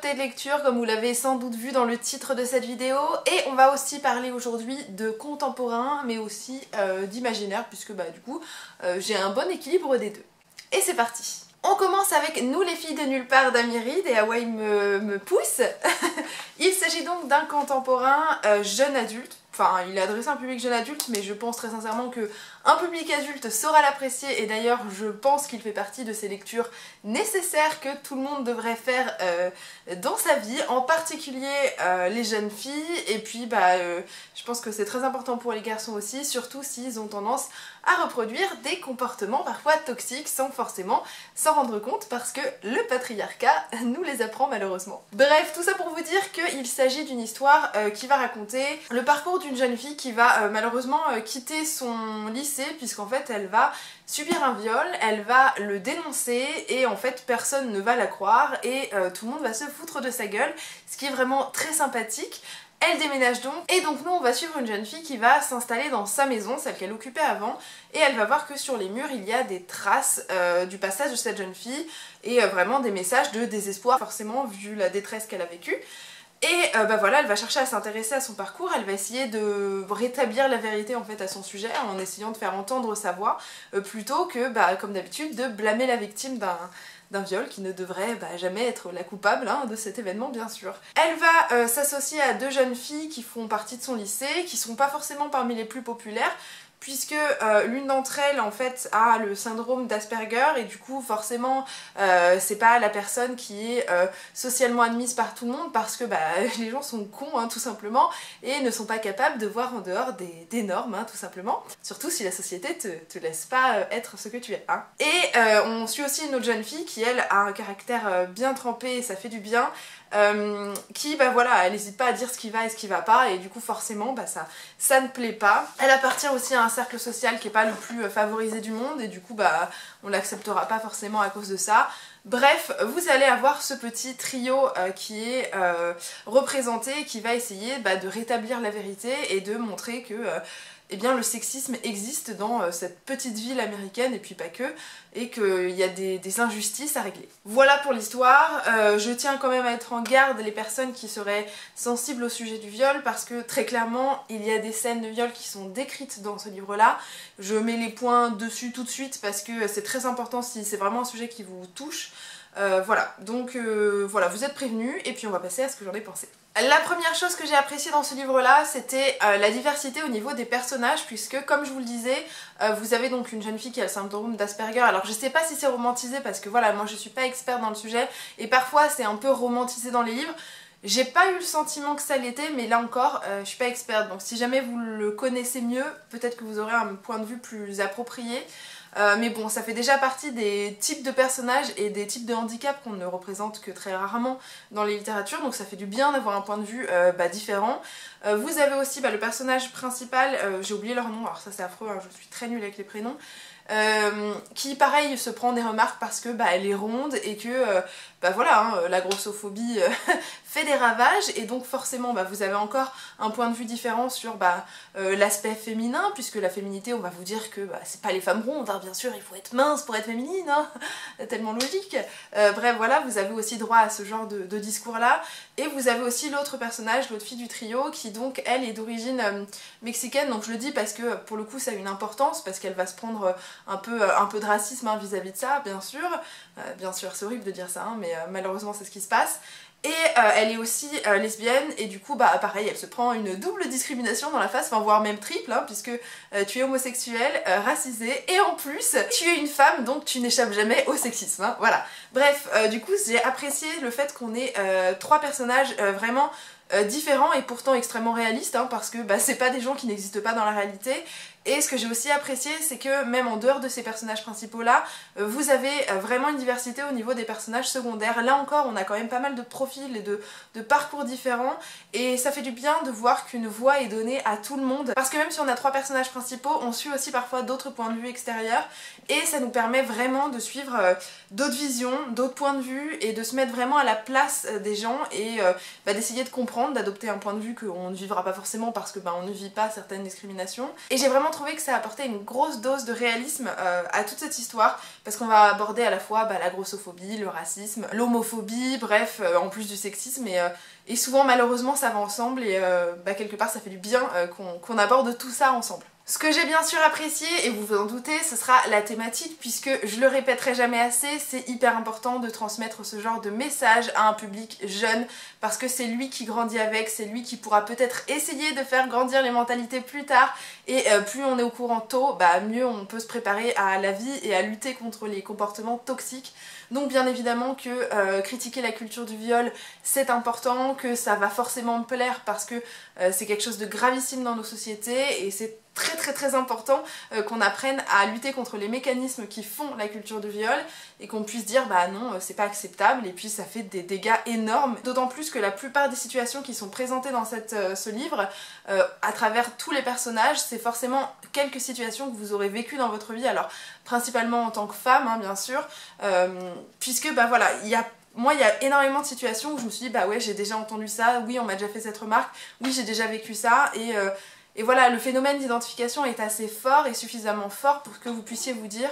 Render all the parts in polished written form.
nouveautés de lecture comme vous l'avez sans doute vu dans le titre de cette vidéo, et on va aussi parler aujourd'hui de contemporain mais aussi d'imaginaire puisque du coup j'ai un bon équilibre des deux. Et c'est parti. On commence avec Nous les filles de nulle part d'Amy Reed et Hawaii me pousse. Il s'agit donc d'un contemporain jeune adulte. Enfin, il est adressé à un public jeune adulte, mais je pense très sincèrement qu'un public adulte saura l'apprécier, et d'ailleurs je pense qu'il fait partie de ces lectures nécessaires que tout le monde devrait faire dans sa vie, en particulier les jeunes filles, et puis je pense que c'est très important pour les garçons aussi, surtout s'ils ont tendance à reproduire des comportements parfois toxiques sans forcément s'en rendre compte, parce que le patriarcat nous les apprend malheureusement. Bref, tout ça pour vous dire qu'il s'agit d'une histoire qui va raconter le parcours d'une jeune fille qui va malheureusement quitter son lycée, puisqu'en fait elle va subir un viol, elle va le dénoncer et en fait personne ne va la croire et tout le monde va se foutre de sa gueule, ce qui est vraiment très sympathique. Elle déménage donc, et donc nous on va suivre une jeune fille qui va s'installer dans sa maison, celle qu'elle occupait avant, et elle va voir que sur les murs il y a des traces du passage de cette jeune fille, et vraiment des messages de désespoir forcément vu la détresse qu'elle a vécue. Et voilà, elle va chercher à s'intéresser à son parcours, elle va essayer de rétablir la vérité en fait à son sujet en essayant de faire entendre sa voix, plutôt que, comme d'habitude, de blâmer la victime d'un viol qui ne devrait jamais être la coupable de cet événement bien sûr. Elle va s'associer à deux jeunes filles qui font partie de son lycée, qui sont pas forcément parmi les plus populaires, puisque l'une d'entre elles en fait a le syndrome d'Asperger et du coup forcément c'est pas la personne qui est socialement admise par tout le monde, parce que les gens sont cons tout simplement et ne sont pas capables de voir en dehors des normes tout simplement, surtout si la société te laisse pas être ce que tu es. Et on suit aussi une autre jeune fille qui elle a un caractère bien trempé et ça fait du bien, qui voilà, elle n'hésite pas à dire ce qui va et ce qui va pas, et du coup forcément ça ne plaît pas. Elle appartient aussi à un cercle social qui est pas le plus favorisé du monde, et du coup on l'acceptera pas forcément à cause de ça. Bref, vous allez avoir ce petit trio qui est représenté, qui va essayer de rétablir la vérité et de montrer que eh bien, le sexisme existe dans cette petite ville américaine, et puis pas que, et qu'il y a des injustices à régler. Voilà pour l'histoire. Je tiens quand même à être en garde les personnes qui seraient sensibles au sujet du viol, parce que très clairement il y a des scènes de viol qui sont décrites dans ce livre-là. Je mets les points dessus tout de suite parce que c'est très important si c'est vraiment un sujet qui vous touche. Voilà, donc voilà, vous êtes prévenus, et puis on va passer à ce que j'en ai pensé. La première chose que j'ai appréciée dans ce livre-là, c'était la diversité au niveau des personnages, puisque comme je vous le disais, vous avez donc une jeune fille qui a le syndrome d'Asperger. Alors je sais pas si c'est romantisé, parce que voilà, moi je suis pas experte dans le sujet, et parfois c'est un peu romantisé dans les livres. J'ai pas eu le sentiment que ça l'était, mais là encore, je suis pas experte, donc si jamais vous le connaissez mieux, peut-être que vous aurez un point de vue plus approprié. Mais bon, ça fait déjà partie des types de personnages et des types de handicaps qu'on ne représente que très rarement dans les littératures, donc ça fait du bien d'avoir un point de vue différent. Vous avez aussi le personnage principal, j'ai oublié leur nom, alors ça c'est affreux, je suis très nulle avec les prénoms, qui pareil se prend des remarques parce que elle est ronde et que voilà, la grossophobie fait des ravages, et donc forcément vous avez encore un point de vue différent sur l'aspect féminin, puisque la féminité, on va vous dire que c'est pas les femmes rondes, bien sûr il faut être mince pour être féminine, tellement logique. Bref voilà, vous avez aussi droit à ce genre de discours là, et vous avez aussi l'autre personnage, l'autre fille du trio, qui donc elle est d'origine mexicaine, donc je le dis parce que pour le coup ça a une importance, parce qu'elle va se prendre un peu de racisme vis-à-vis de ça, bien sûr c'est horrible de dire ça, mais malheureusement c'est ce qui se passe. Et elle est aussi lesbienne, et du coup pareil, elle se prend une double discrimination dans la face, voire même triple, puisque tu es homosexuel, racisé, et en plus tu es une femme, donc tu n'échappes jamais au sexisme, voilà. Bref, du coup j'ai apprécié le fait qu'on ait trois personnages vraiment différents et pourtant extrêmement réalistes, parce que c'est pas des gens qui n'existent pas dans la réalité. Et ce que j'ai aussi apprécié, c'est que même en dehors de ces personnages principaux là, vous avez vraiment une diversité au niveau des personnages secondaires. Là encore, on a quand même pas mal de profils et de parcours différents, et ça fait du bien de voir qu'une voix est donnée à tout le monde, parce que même si on a trois personnages principaux, on suit aussi parfois d'autres points de vue extérieurs, et ça nous permet vraiment de suivre d'autres visions, d'autres points de vue, et de se mettre vraiment à la place des gens, et d'essayer de comprendre, d'adopter un point de vue qu'on ne vivra pas forcément parce que on ne vit pas certaines discriminations. Et j'ai vraiment vraiment trouvé que ça apportait une grosse dose de réalisme à toute cette histoire, parce qu'on va aborder à la fois la grossophobie, le racisme, l'homophobie, bref, en plus du sexisme, et souvent malheureusement ça va ensemble, et quelque part ça fait du bien qu'on aborde tout ça ensemble. Ce que j'ai bien sûr apprécié, et vous vous en doutez, ce sera la thématique, puisque je le répéterai jamais assez, c'est hyper important de transmettre ce genre de message à un public jeune, parce que c'est lui qui grandit avec, c'est lui qui pourra peut-être essayer de faire grandir les mentalités plus tard, et plus on est au courant tôt, mieux on peut se préparer à la vie et à lutter contre les comportements toxiques. Donc bien évidemment que critiquer la culture du viol c'est important, que ça va forcément me plaire parce que c'est quelque chose de gravissime dans nos sociétés et c'est très important qu'on apprenne à lutter contre les mécanismes qui font la culture du viol et qu'on puisse dire non c'est pas acceptable et puis ça fait des dégâts énormes, d'autant plus que la plupart des situations qui sont présentées dans ce livre à travers tous les personnages c'est forcément quelques situations que vous aurez vécues dans votre vie, alors principalement en tant que femme hein, bien sûr, puisque voilà moi il y a énormément de situations où je me suis dit ouais j'ai déjà entendu ça, oui on m'a déjà fait cette remarque, oui j'ai déjà vécu ça et voilà, le phénomène d'identification est assez fort et suffisamment fort pour que vous puissiez vous dire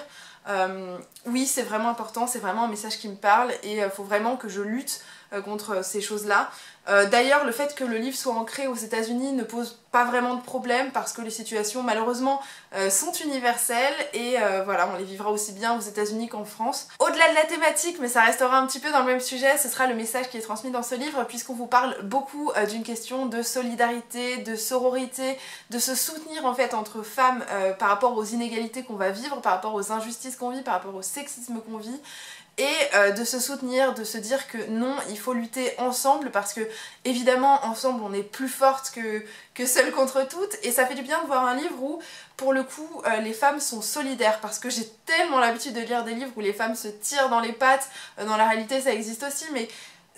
oui c'est vraiment important, c'est vraiment un message qui me parle et il faut vraiment que je lutte contre ces choses-là. D'ailleurs le fait que le livre soit ancré aux États-Unis ne pose pas vraiment de problème parce que les situations malheureusement sont universelles et voilà on les vivra aussi bien aux États-Unis qu'en France. Au-delà de la thématique, mais ça restera un petit peu dans le même sujet, ce sera le message qui est transmis dans ce livre puisqu'on vous parle beaucoup d'une question de solidarité, de sororité, de se soutenir en fait entre femmes par rapport aux inégalités qu'on va vivre, par rapport aux injustices qu'on vit, par rapport au sexisme qu'on vit. Et de se soutenir, de se dire que non, il faut lutter ensemble parce que évidemment ensemble on est plus fortes que seules contre toutes et ça fait du bien de voir un livre où pour le coup les femmes sont solidaires parce que j'ai tellement l'habitude de lire des livres où les femmes se tirent dans les pattes, dans la réalité ça existe aussi mais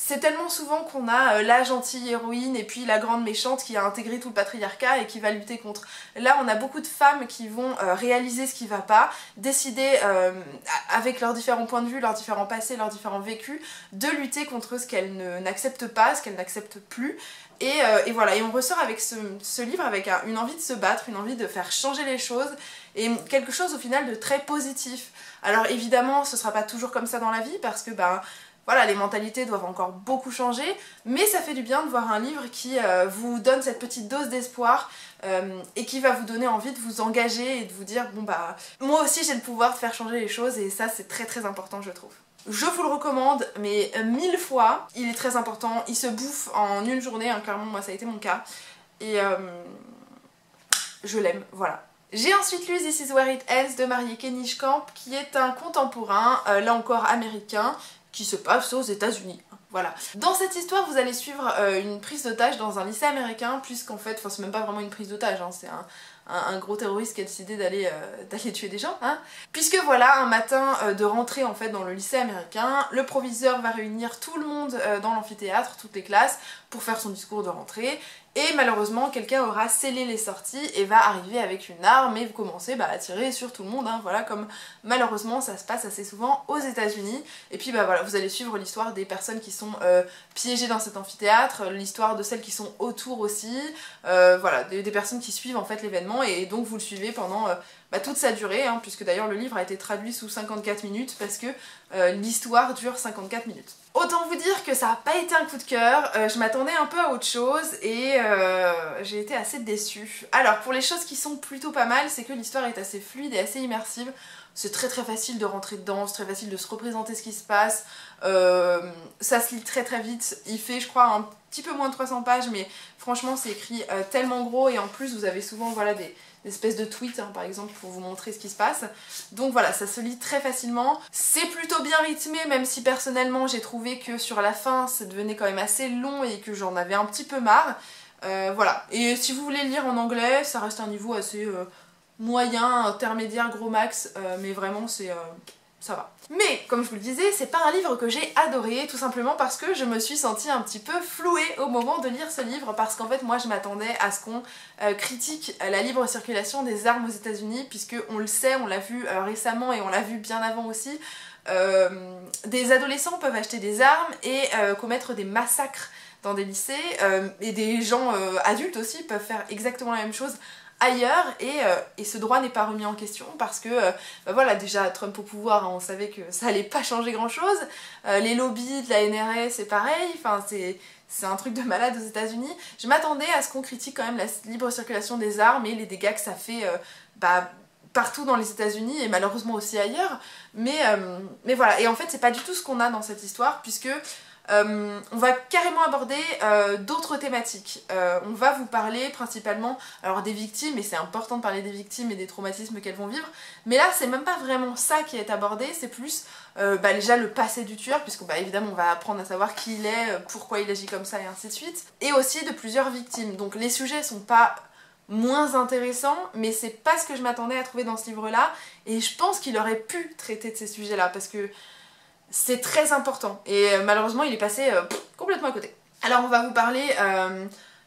c'est tellement souvent qu'on a la gentille héroïne et puis la grande méchante qui a intégré tout le patriarcat et qui va lutter contre. Là on a beaucoup de femmes qui vont réaliser ce qui va pas, décider avec leurs différents points de vue, leurs différents passés, leurs différents vécus, de lutter contre ce qu'elles n'acceptent pas, ce qu'elles n'acceptent plus. Et voilà, et on ressort avec ce livre avec une envie de se battre, une envie de faire changer les choses et quelque chose au final de très positif. Alors évidemment ce sera pas toujours comme ça dans la vie parce que voilà, les mentalités doivent encore beaucoup changer, mais ça fait du bien de voir un livre qui vous donne cette petite dose d'espoir et qui va vous donner envie de vous engager et de vous dire moi aussi j'ai le pouvoir de faire changer les choses et ça c'est très important je trouve. Je vous le recommande mais 1000 fois, il est très important, il se bouffe en une journée, hein, clairement moi ça a été mon cas et je l'aime, voilà. J'ai ensuite lu This Is Where It Ends de Marieke Nijkamp qui est un contemporain, là encore américain, qui se passe aux États-Unis. Voilà. Dans cette histoire, vous allez suivre une prise d'otage dans un lycée américain, puisqu'en fait, c'est même pas vraiment une prise d'otage, hein, c'est un gros terroriste qui a décidé d'aller tuer des gens. Hein. Puisque voilà, un matin de rentrée en fait dans le lycée américain, le proviseur va réunir tout le monde dans l'amphithéâtre, toutes les classes, pour faire son discours de rentrée. Et malheureusement, quelqu'un aura scellé les sorties et va arriver avec une arme et vous commencez à tirer sur tout le monde, hein, voilà, comme malheureusement ça se passe assez souvent aux États-Unis. Et puis voilà, vous allez suivre l'histoire des personnes qui sont piégées dans cet amphithéâtre, l'histoire de celles qui sont autour aussi, voilà, des personnes qui suivent en fait l'événement et donc vous le suivez pendant toute sa durée, hein, puisque d'ailleurs le livre a été traduit sous 54 minutes parce que l'histoire dure 54 minutes. Autant vous dire que ça n'a pas été un coup de cœur, je m'attendais un peu à autre chose et j'ai été assez déçue. Alors pour les choses qui sont plutôt pas mal, c'est que l'histoire est assez fluide et assez immersive. C'est très facile de rentrer dedans, c'est très facile de se représenter ce qui se passe, ça se lit très vite, il fait je crois un petit peu moins de 300 pages mais franchement c'est écrit tellement gros et en plus vous avez souvent voilà, des espèces de tweets hein, par exemple pour vous montrer ce qui se passe. Donc voilà, ça se lit très facilement. C'est plutôt bien rythmé même si personnellement j'ai trouvé que sur la fin ça devenait quand même assez long et que j'en avais un petit peu marre. Voilà, et si vous voulez lire en anglais, ça reste un niveau assez moyen, intermédiaire, gros max, mais vraiment c'est... ça va. Mais, comme je vous le disais, c'est pas un livre que j'ai adoré, tout simplement parce que je me suis sentie un petit peu flouée au moment de lire ce livre, parce qu'en fait, moi, je m'attendais à ce qu'on critique la libre circulation des armes aux États-Unis, puisque on le sait, on l'a vu récemment et on l'a vu bien avant aussi, des adolescents peuvent acheter des armes et commettre des massacres dans des lycées, et des gens adultes aussi peuvent faire exactement la même chose ailleurs et ce droit n'est pas remis en question parce que bah voilà, déjà Trump au pouvoir, hein, on savait que ça allait pas changer grand chose, les lobbies de la NRA c'est pareil, enfin c'est un truc de malade aux États-Unis. Je m'attendais à ce qu'on critique quand même la libre circulation des armes et les dégâts que ça fait bah, partout dans les États-Unis et malheureusement aussi ailleurs, mais voilà, et en fait c'est pas du tout ce qu'on a dans cette histoire puisque on va carrément aborder d'autres thématiques. On va vous parler principalement alors des victimes, et c'est important de parler des victimes et des traumatismes qu'elles vont vivre, mais là c'est même pas vraiment ça qui est abordé, c'est plus bah, déjà le passé du tueur, puisque bah, évidemment on va apprendre à savoir qui il est, pourquoi il agit comme ça et ainsi de suite, et aussi de plusieurs victimes. Donc les sujets sont pas moins intéressants, mais c'est pas ce que je m'attendais à trouver dans ce livre-là, et je pense qu'il aurait pu traiter de ces sujets-là, parce que c'est très important et malheureusement il est passé complètement à côté. Alors on va vous parler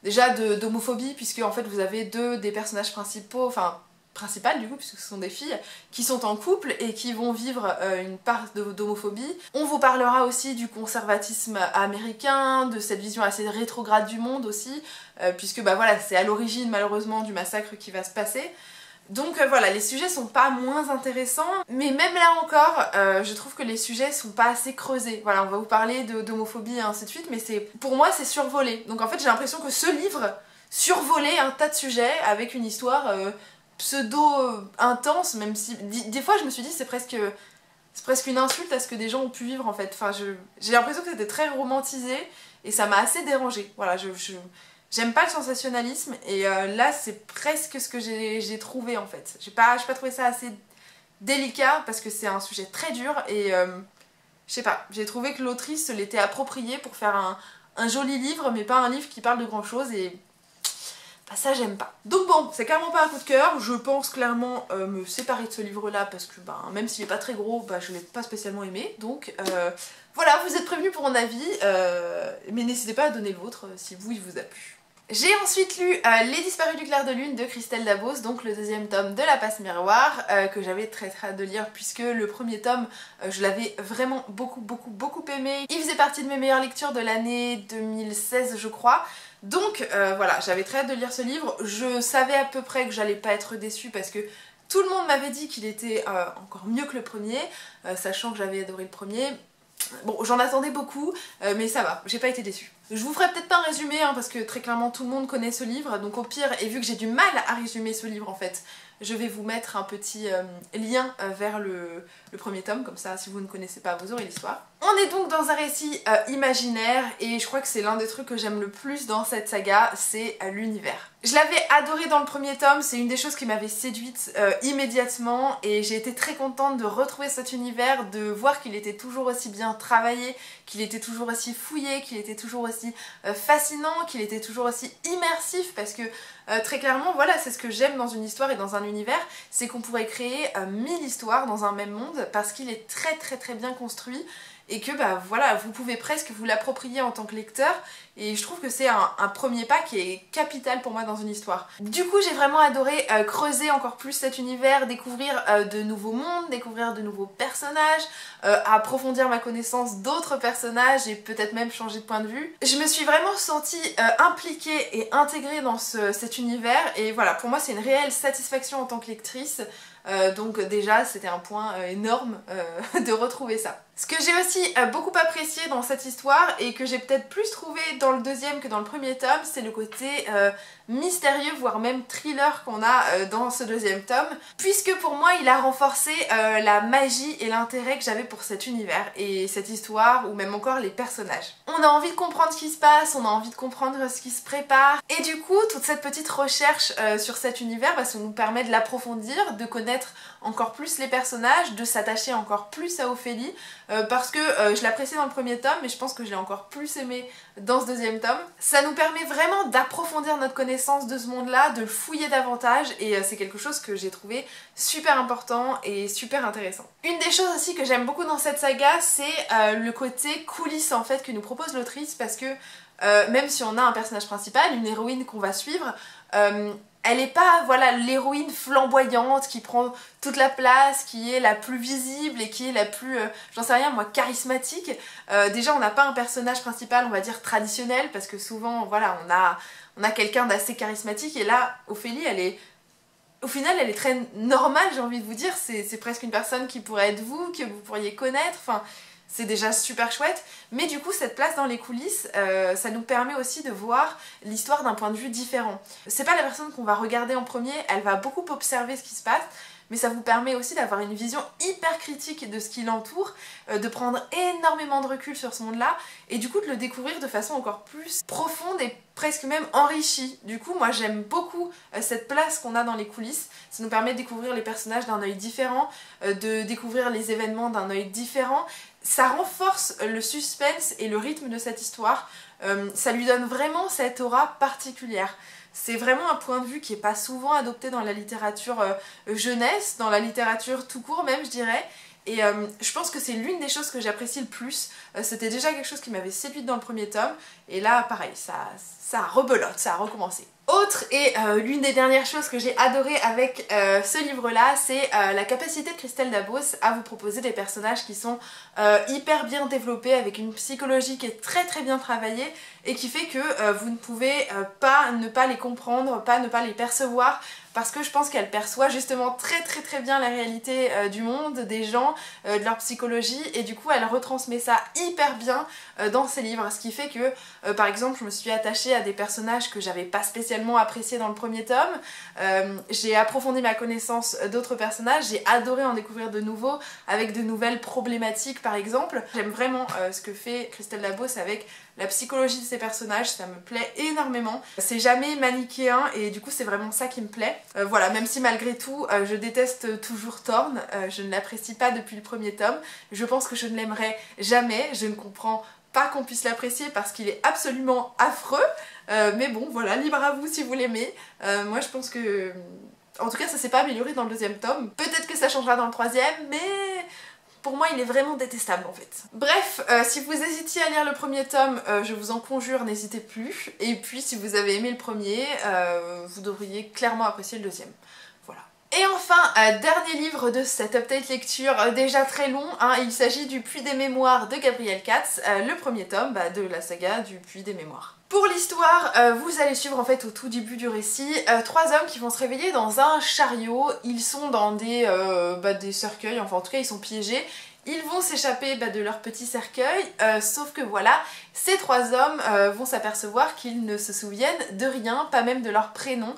déjà d'homophobie puisque en fait vous avez deux des personnages principaux, enfin principales du coup puisque ce sont des filles qui sont en couple et qui vont vivre une part d'homophobie. On vous parlera aussi du conservatisme américain, de cette vision assez rétrograde du monde aussi puisque bah voilà c'est à l'origine malheureusement du massacre qui va se passer. Donc voilà, les sujets sont pas moins intéressants, mais même là encore, je trouve que les sujets sont pas assez creusés. Voilà, on va vous parler d'homophobie et ainsi de suite, mais pour moi c'est survolé. Donc en fait j'ai l'impression que ce livre survolait un tas de sujets avec une histoire pseudo-intense, même si des fois je me suis dit c'est presque une insulte à ce que des gens ont pu vivre en fait. Enfin, j'ai l'impression que c'était très romantisé et ça m'a assez dérangée. Voilà, j'aime pas le sensationnalisme et là c'est presque ce que j'ai trouvé en fait. J'ai pas trouvé ça assez délicat parce que c'est un sujet très dur et je sais pas, j'ai trouvé que l'autrice se l'était approprié pour faire un joli livre mais pas un livre qui parle de grand chose et bah, ça j'aime pas. Donc bon, c'est clairement pas un coup de cœur, je pense clairement me séparer de ce livre là parce que bah, même s'il est pas très gros, bah, je l'ai pas spécialement aimé donc voilà, vous êtes prévenus pour mon avis mais n'hésitez pas à donner le vôtre si vous il vous a plu. J'ai ensuite lu Les Disparus du clair de lune de Christelle Dabos, donc le deuxième tome de La Passe Miroir, que j'avais très hâte de lire puisque le premier tome, je l'avais vraiment beaucoup aimé. Il faisait partie de mes meilleures lectures de l'année 2016 je crois. Donc voilà, j'avais très hâte de lire ce livre. Je savais à peu près que j'allais pas être déçue parce que tout le monde m'avait dit qu'il était encore mieux que le premier, sachant que j'avais adoré le premier. Bon, j'en attendais beaucoup, mais ça va, j'ai pas été déçue. Je vous ferai peut-être pas un résumé, hein, parce que très clairement tout le monde connaît ce livre, donc au pire, et vu que j'ai du mal à résumer ce livre en fait, je vais vous mettre un petit lien vers le premier tome, comme ça si vous ne connaissez pas vous aurez l'histoire. On est donc dans un récit imaginaire, et je crois que c'est l'un des trucs que j'aime le plus dans cette saga, c'est l'univers. Je l'avais adoré dans le premier tome, c'est une des choses qui m'avait séduite immédiatement, et j'ai été très contente de retrouver cet univers, de voir qu'il était toujours aussi bien travaillé, qu'il était toujours aussi fouillé, qu'il était toujours aussi fascinant, qu'il était toujours aussi immersif, parce que très clairement, voilà, c'est ce que j'aime dans une histoire et dans un univers, c'est qu'on pourrait créer 1000 histoires dans un même monde, parce qu'il est très bien construit, et que bah voilà, vous pouvez presque vous l'approprier en tant que lecteur, et je trouve que c'est un premier pas qui est capital pour moi dans une histoire. Du coup j'ai vraiment adoré creuser encore plus cet univers, découvrir de nouveaux mondes, découvrir de nouveaux personnages, approfondir ma connaissance d'autres personnages et peut-être même changer de point de vue. Je me suis vraiment sentie impliquée et intégrée dans cet univers, et voilà, pour moi c'est une réelle satisfaction en tant que lectrice. Donc déjà c'était un point énorme de retrouver ça. Ce que j'ai aussi beaucoup apprécié dans cette histoire et que j'ai peut-être plus trouvé dans le deuxième que dans le premier tome, c'est le côté mystérieux voire même thriller qu'on a dans ce deuxième tome, puisque pour moi il a renforcé la magie et l'intérêt que j'avais pour cet univers et cette histoire, ou même encore les personnages. On a envie de comprendre ce qui se passe, on a envie de comprendre ce qui se prépare, et du coup toute cette petite recherche sur cet univers, bah, ça nous permet de l'approfondir, de connaître encore plus les personnages, de s'attacher encore plus à Ophélie, parce que je l'appréciais dans le premier tome, mais je pense que je l'ai encore plus aimé dans ce deuxième tome. Ça nous permet vraiment d'approfondir notre connaissance de ce monde-là, de le fouiller davantage, et c'est quelque chose que j'ai trouvé super important et super intéressant. Une des choses aussi que j'aime beaucoup dans cette saga, c'est le côté coulisses en fait que nous propose l'autrice, parce que même si on a un personnage principal, une héroïne qu'on va suivre, elle n'est pas, voilà, l'héroïne flamboyante qui prend toute la place, qui est la plus visible et qui est la plus, j'en sais rien moi, charismatique. Déjà on n'a pas un personnage principal, on va dire traditionnel, parce que souvent, voilà, on a quelqu'un d'assez charismatique, et là, Ophélie, elle est au final elle est très normale, j'ai envie de vous dire, c'est presque une personne qui pourrait être vous, que vous pourriez connaître, enfin c'est déjà super chouette, mais du coup cette place dans les coulisses, ça nous permet aussi de voir l'histoire d'un point de vue différent. C'est pas la personne qu'on va regarder en premier, elle va beaucoup observer ce qui se passe, mais ça vous permet aussi d'avoir une vision hyper critique de ce qui l'entoure, de prendre énormément de recul sur ce monde-là, et du coup de le découvrir de façon encore plus profonde et presque même enrichie. Du coup, moi j'aime beaucoup cette place qu'on a dans les coulisses, ça nous permet de découvrir les personnages d'un œil différent, de découvrir les événements d'un œil différent, ça renforce le suspense et le rythme de cette histoire, ça lui donne vraiment cette aura particulière. C'est vraiment un point de vue qui n'est pas souvent adopté dans la littérature jeunesse, dans la littérature tout court même je dirais, et je pense que c'est l'une des choses que j'apprécie le plus. C'était déjà quelque chose qui m'avait séduite dans le premier tome, et là pareil, ça rebelote, ça a recommencé. Autre et l'une des dernières choses que j'ai adoré avec ce livre-là, c'est la capacité de Christelle Dabos à vous proposer des personnages qui sont hyper bien développés, avec une psychologie qui est très très bien travaillée, et qui fait que vous ne pouvez pas ne pas les comprendre, pas ne pas les percevoir, parce que je pense qu'elle perçoit justement très bien la réalité du monde, des gens, de leur psychologie, et du coup elle retransmet ça hyper bien dans ses livres, ce qui fait que par exemple je me suis attachée à des personnages que j'avais pas spécialement appréciés dans le premier tome, j'ai approfondi ma connaissance d'autres personnages, j'ai adoré en découvrir de nouveaux, avec de nouvelles problématiques par exemple. J'aime vraiment ce que fait Christelle Dabos avec la psychologie de ces personnages, ça me plaît énormément. C'est jamais manichéen et du coup c'est vraiment ça qui me plaît. Voilà, même si malgré tout je déteste toujours Thorne, je ne l'apprécie pas depuis le premier tome, je pense que je ne l'aimerai jamais, je ne comprends pas qu'on puisse l'apprécier parce qu'il est absolument affreux, mais bon voilà, libre à vous si vous l'aimez. Moi je pense que... En tout cas ça s'est pas amélioré dans le deuxième tome, peut-être que ça changera dans le troisième, mais... Pour moi, il est vraiment détestable en fait. Bref, si vous hésitiez à lire le premier tome, je vous en conjure, n'hésitez plus. Et puis, si vous avez aimé le premier, vous devriez clairement apprécier le deuxième. Voilà. Et enfin, dernier livre de cette update lecture, déjà très long, hein, il s'agit du Puits des Mémoires de Gabriel Katz, le premier tome de la saga du Puits des Mémoires. Pour l'histoire, vous allez suivre en fait au tout début du récit trois hommes qui vont se réveiller dans un chariot. Ils sont dans des cercueils, enfin en tout cas ils sont piégés. Ils vont s'échapper de leur petit cercueil, sauf que voilà, ces trois hommes vont s'apercevoir qu'ils ne se souviennent de rien, pas même de leur prénom.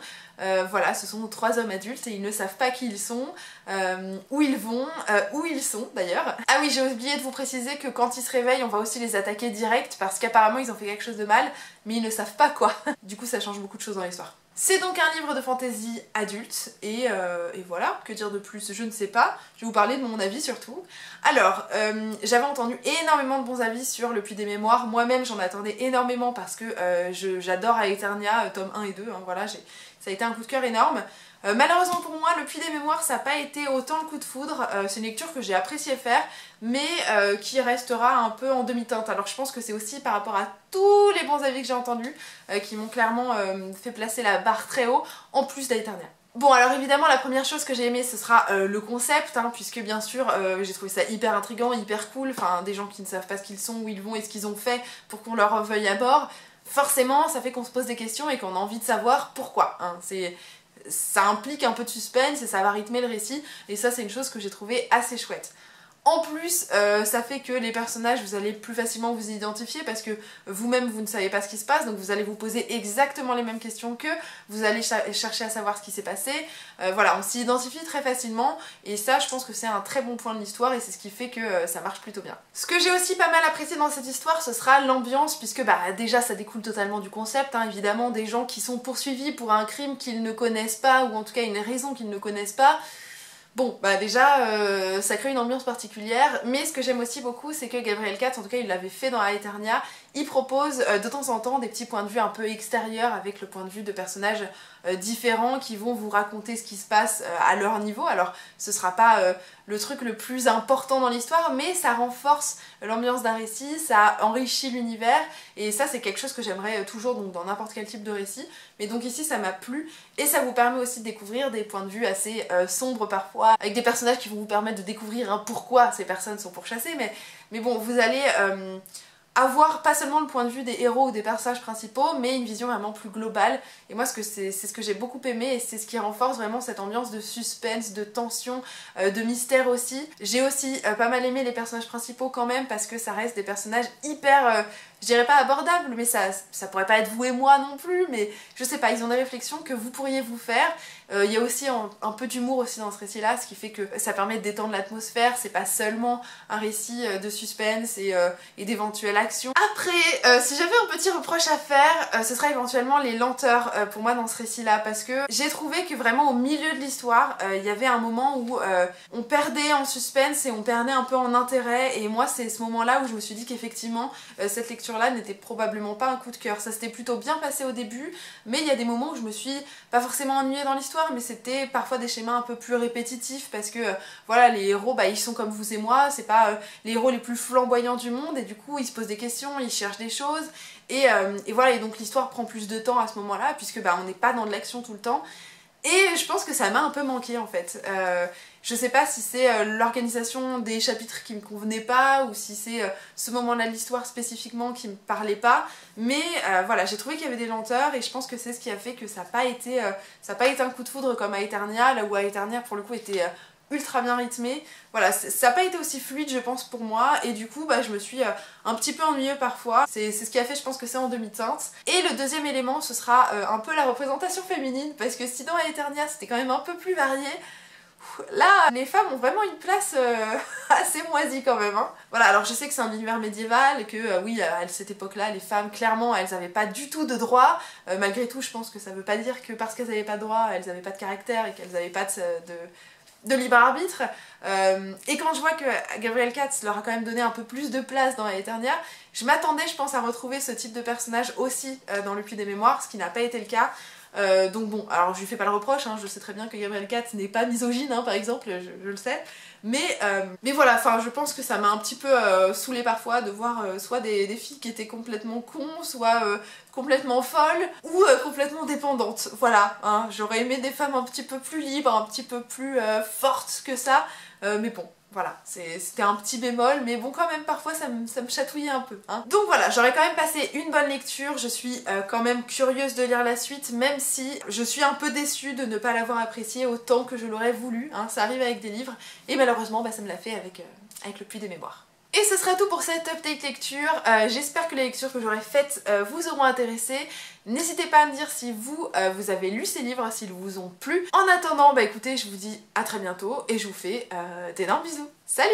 Voilà, ce sont trois hommes adultes et ils ne savent pas qui ils sont, où ils vont, où ils sont d'ailleurs. Ah oui, j'ai oublié de vous préciser que quand ils se réveillent, on va aussi les attaquer direct parce qu'apparemment ils ont fait quelque chose de mal, mais ils ne savent pas quoi. Du coup ça change beaucoup de choses dans l'histoire. C'est donc un livre de fantasy adulte, et voilà, que dire de plus, je ne sais pas, je vais vous parler de mon avis surtout. Alors, j'avais entendu énormément de bons avis sur le Puits des Mémoires, moi-même j'en attendais énormément parce que j'adore Aeternia, tome 1 et 2, hein, voilà, ça a été un coup de cœur énorme. Malheureusement pour moi, le Puits des Mémoires ça n'a pas été autant le coup de foudre, c'est une lecture que j'ai apprécié faire, mais qui restera un peu en demi-teinte. Alors je pense que c'est aussi par rapport à tous les bons avis que j'ai entendus, qui m'ont clairement fait placer la barre très haut, en plus d'Aeternia. Bon alors évidemment la première chose que j'ai aimé ce sera le concept, hein, puisque bien sûr j'ai trouvé ça hyper intriguant, hyper cool, enfin des gens qui ne savent pas ce qu'ils sont, où ils vont et ce qu'ils ont fait pour qu'on leur veuille à bord. Forcément ça fait qu'on se pose des questions et qu'on a envie de savoir pourquoi, hein. Ça implique un peu de suspense et ça va rythmer le récit, et ça c'est une chose que j'ai trouvé assez chouette. En plus, ça fait que les personnages, vous allez plus facilement vous identifier parce que vous-même, vous ne savez pas ce qui se passe, donc vous allez vous poser exactement les mêmes questions qu'eux, vous allez chercher à savoir ce qui s'est passé, voilà, on s'y identifie très facilement, et ça, je pense que c'est un très bon point de l'histoire, et c'est ce qui fait que ça marche plutôt bien. Ce que j'ai aussi pas mal apprécié dans cette histoire, ce sera l'ambiance, puisque déjà, ça découle totalement du concept, hein, évidemment, des gens qui sont poursuivis pour un crime qu'ils ne connaissent pas, ou en tout cas une raison qu'ils ne connaissent pas. Bon, déjà, ça crée une ambiance particulière, mais ce que j'aime aussi beaucoup, c'est que Gabriel Katz, en tout cas il l'avait fait dans Aeternia, il propose de temps en temps des petits points de vue un peu extérieurs avec le point de vue de personnages différents qui vont vous raconter ce qui se passe à leur niveau. Alors ce sera pas le truc le plus important dans l'histoire, mais ça renforce l'ambiance d'un récit, ça enrichit l'univers, et ça c'est quelque chose que j'aimerais toujours donc, dans n'importe quel type de récit. Mais donc ici ça m'a plu, et ça vous permet aussi de découvrir des points de vue assez sombres parfois, avec des personnages qui vont vous permettre de découvrir pourquoi ces personnes sont pourchassées, mais bon, vous allez avoir pas seulement le point de vue des héros ou des personnages principaux, mais une vision vraiment plus globale. Et moi c'est ce que j'ai beaucoup aimé, et c'est ce qui renforce vraiment cette ambiance de suspense, de tension, de mystère aussi. J'ai aussi pas mal aimé les personnages principaux quand même, parce que ça reste des personnages hyper, je dirais pas abordables, mais ça pourrait pas être vous et moi non plus, mais je sais pas, ils ont des réflexions que vous pourriez vous faire. Il y a aussi un peu d'humour aussi dans ce récit-là, ce qui fait que ça permet de détendre l'atmosphère, c'est pas seulement un récit de suspense et d'éventuelles actions. Après, si j'avais un petit reproche à faire, ce serait éventuellement les lenteurs pour moi dans ce récit-là, parce que j'ai trouvé que vraiment au milieu de l'histoire, il y avait un moment où on perdait en suspense et on perdait un peu en intérêt, et moi c'est ce moment-là où je me suis dit qu'effectivement cette lecture-là n'était probablement pas un coup de cœur. Ça s'était plutôt bien passé au début, mais il y a des moments où je me suis pas forcément ennuyée dans l'histoire, mais c'était parfois des schémas un peu plus répétitifs, parce que voilà, les héros bah ils sont comme vous et moi, c'est pas les héros les plus flamboyants du monde, et du coup ils se posent des questions, ils cherchent des choses, et voilà, et donc l'histoire prend plus de temps à ce moment-là, puisque bah on n'est pas dans de l'action tout le temps. Et je pense que ça m'a un peu manqué en fait. Je sais pas si c'est l'organisation des chapitres qui me convenait pas, ou si c'est ce moment-là de l'histoire spécifiquement qui me parlait pas, mais voilà, j'ai trouvé qu'il y avait des lenteurs, et je pense que c'est ce qui a fait que ça n'a pas été un coup de foudre comme à Eternia, là où à Eternia pour le coup était ultra bien rythmé. Voilà, ça n'a pas été aussi fluide je pense pour moi, et du coup bah, je me suis un petit peu ennuyée parfois. C'est ce qui a fait, je pense que c'est en demi-teinte. Et le deuxième élément, ce sera un peu la représentation féminine, parce que si dans Aeternia c'était quand même un peu plus varié, là les femmes ont vraiment une place assez moisie quand même, hein. Voilà, alors je sais que c'est un univers médiéval, que oui, à cette époque-là, les femmes, clairement, elles avaient pas du tout de droit. Malgré tout, je pense que ça veut pas dire que parce qu'elles avaient pas de droit, elles avaient pas de caractère et qu'elles avaient pas de libre arbitre. Et quand je vois que Gabriel Katz leur a quand même donné un peu plus de place dans Aeternia, je m'attendais, je pense, à retrouver ce type de personnage aussi dans Le Puits des Mémoires, ce qui n'a pas été le cas. Donc bon, alors je lui fais pas le reproche, hein, je sais très bien que Gabriel Katz n'est pas misogyne, hein, par exemple, je le sais, mais voilà, enfin je pense que ça m'a un petit peu saoulée parfois de voir soit des filles qui étaient complètement cons, soit complètement folles, ou complètement dépendantes, voilà, hein. J'aurais aimé des femmes un petit peu plus libres, un petit peu plus fortes que ça, mais bon. Voilà, c'était un petit bémol, mais bon quand même parfois ça me chatouillait un peu, hein. Donc voilà, j'aurais quand même passé une bonne lecture, je suis quand même curieuse de lire la suite, même si je suis un peu déçue de ne pas l'avoir appréciée autant que je l'aurais voulu, hein. Ça arrive avec des livres, et malheureusement bah, ça me l'a fait avec Le Puits des Mémoires. Et ce sera tout pour cette update lecture. J'espère que les lectures que j'aurai faites vous auront intéressé. N'hésitez pas à me dire si vous avez lu ces livres, s'ils vous ont plu. En attendant, bah écoutez, je vous dis à très bientôt et je vous fais d'énormes bisous. Salut!